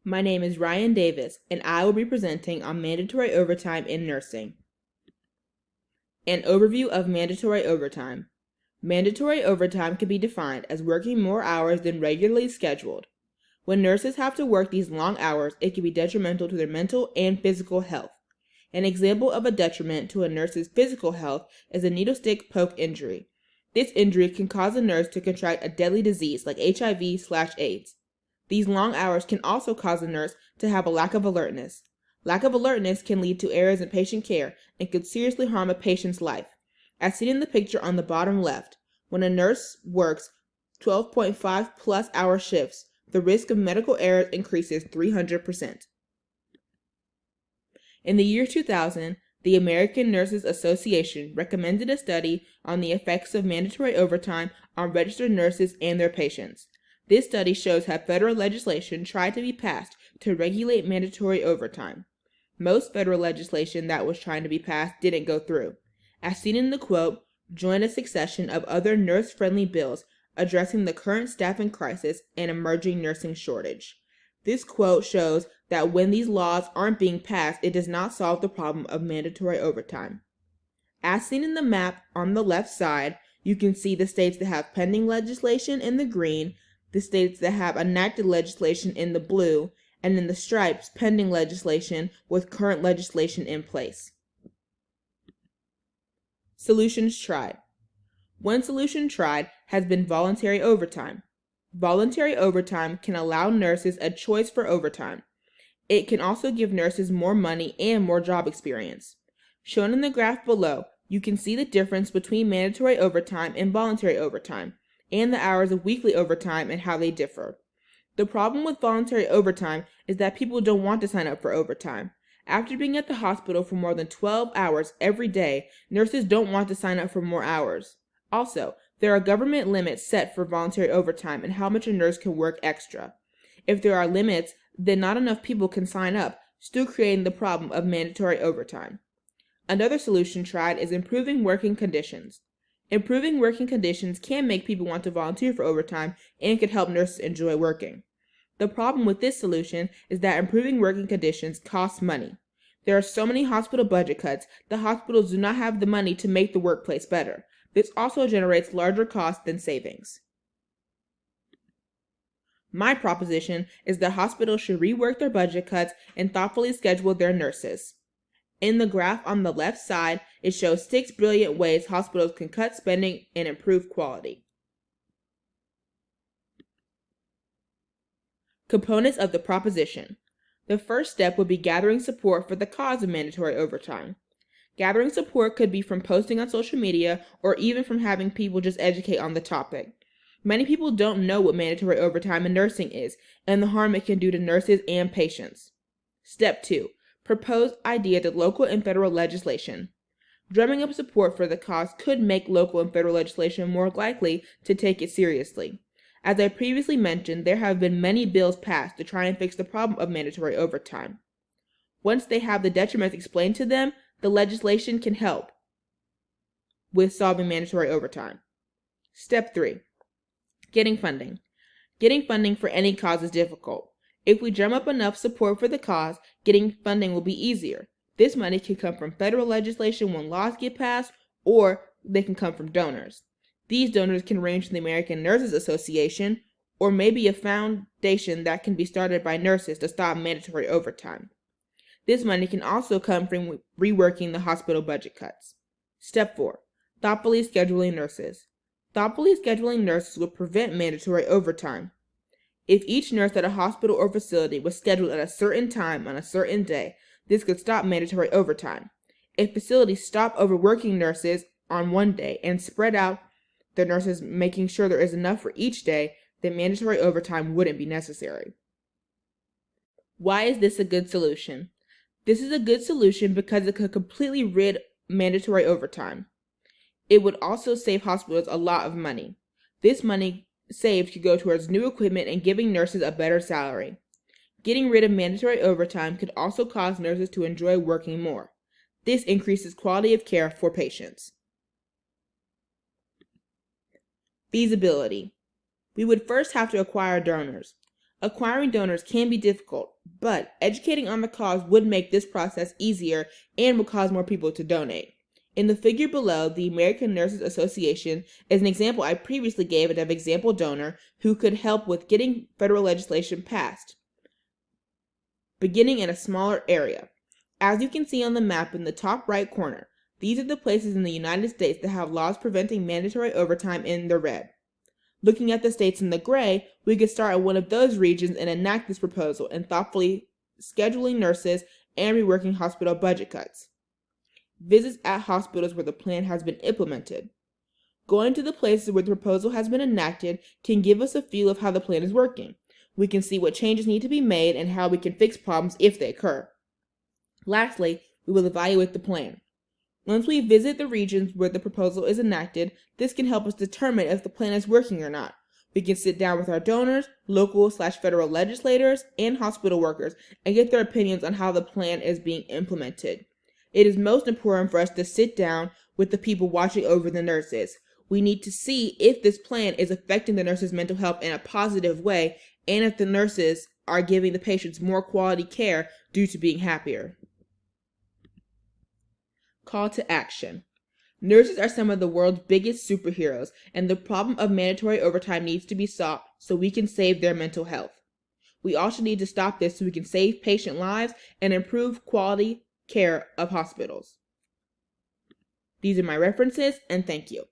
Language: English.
My name is Ryan Davis, and I will be presenting on mandatory overtime in nursing. An overview of mandatory overtime. Mandatory overtime can be defined as working more hours than regularly scheduled. When nurses have to work these long hours, it can be detrimental to their mental and physical health. An example of a detriment to a nurse's physical health is a needle stick poke injury. This injury can cause a nurse to contract a deadly disease like HIV/AIDS. These long hours can also cause a nurse to have a lack of alertness. Lack of alertness can lead to errors in patient care and could seriously harm a patient's life. As seen in the picture on the bottom left, when a nurse works 12.5 plus hour shifts, the risk of medical errors increases 300%. In the year 2000, the American Nurses Association recommended a study on the effects of mandatory overtime on registered nurses and their patients. This study shows how federal legislation tried to be passed to regulate mandatory overtime. Most federal legislation that was trying to be passed didn't go through. As seen in the quote, joined a succession of other nurse-friendly bills addressing the current staffing crisis and emerging nursing shortage. This quote shows that when these laws aren't being passed, it does not solve the problem of mandatory overtime. As seen in the map on the left side, you can see the states that have pending legislation in the green, the states that have enacted legislation in the blue, and in the stripes, pending legislation with current legislation in place. Solutions tried. One solution tried has been voluntary overtime. Voluntary overtime can allow nurses a choice for overtime. It can also give nurses more money and more job experience. Shown in the graph below, you can see the difference between mandatory overtime and voluntary overtime, and the hours of weekly overtime and how they differ. The problem with voluntary overtime is that people don't want to sign up for overtime. After being at the hospital for more than 12 hours every day, nurses don't want to sign up for more hours. Also, there are government limits set for voluntary overtime and how much a nurse can work extra. If there are limits, then not enough people can sign up, still creating the problem of mandatory overtime. Another solution tried is improving working conditions. Improving working conditions can make people want to volunteer for overtime and can help nurses enjoy working. The problem with this solution is that improving working conditions costs money. There are so many hospital budget cuts that hospitals do not have the money to make the workplace better. This also generates larger costs than savings. My proposition is that hospitals should rework their budget cuts and thoughtfully schedule their nurses. In the graph on the left side, it shows 6 brilliant ways hospitals can cut spending and improve quality. Components of the proposition. The first step would be gathering support for the cause of mandatory overtime. Gathering support could be from posting on social media or even from having people just educate on the topic. Many people don't know what mandatory overtime in nursing is and the harm it can do to nurses and patients. Step 2. Propose ideas to local and federal legislation. Drumming up support for the cause could make local and federal legislation more likely to take it seriously. As I previously mentioned, there have been many bills passed to try and fix the problem of mandatory overtime. Once they have the detriments explained to them, the legislation can help with solving mandatory overtime. Step 3. Getting funding. Getting funding for any cause is difficult. If we drum up enough support for the cause, getting funding will be easier. This money can come from federal legislation when laws get passed, or they can come from donors. These donors can range from the American Nurses Association, or maybe a foundation that can be started by nurses to stop mandatory overtime. This money can also come from reworking the hospital budget cuts. Step 4. Thoughtfully scheduling nurses. Thoughtfully scheduling nurses will prevent mandatory overtime. If each nurse at a hospital or facility was scheduled at a certain time on a certain day, this could stop mandatory overtime. If facilities stop overworking nurses on one day and spread out the nurses, making sure there is enough for each day, then mandatory overtime wouldn't be necessary. Why is this a good solution? This is a good solution because it could completely rid mandatory overtime. It would also save hospitals a lot of money. This money saved could go towards new equipment and giving nurses a better salary. Getting rid of mandatory overtime could also cause nurses to enjoy working more. This increases quality of care for patients. Feasibility. We would first have to acquire donors. Acquiring donors can be difficult, but educating on the cause would make this process easier and will cause more people to donate. In the figure below, the American Nurses Association is an example I previously gave of an example donor who could help with getting federal legislation passed, beginning in a smaller area. As you can see on the map in the top right corner, these are the places in the United States that have laws preventing mandatory overtime in the red. Looking at the states in the gray, we could start at one of those regions and enact this proposal and thoughtfully scheduling nurses and reworking hospital budget cuts. Visits at hospitals where the plan has been implemented. Going to the places where the proposal has been enacted can give us a feel of how the plan is working. We can see what changes need to be made and how we can fix problems if they occur. Lastly, we will evaluate the plan. Once we visit the regions where the proposal is enacted, this can help us determine if the plan is working or not. We can sit down with our donors, local/federal legislators, and hospital workers and get their opinions on how the plan is being implemented. It is most important for us to sit down with the people watching over the nurses. We need to see if this plan is affecting the nurses' mental health in a positive way and if the nurses are giving the patients more quality care due to being happier. Call to action. Nurses are some of the world's biggest superheroes, and the problem of mandatory overtime needs to be solved so we can save their mental health. We also need to stop this so we can save patient lives and improve quality care of hospitals. These are my references, and thank you.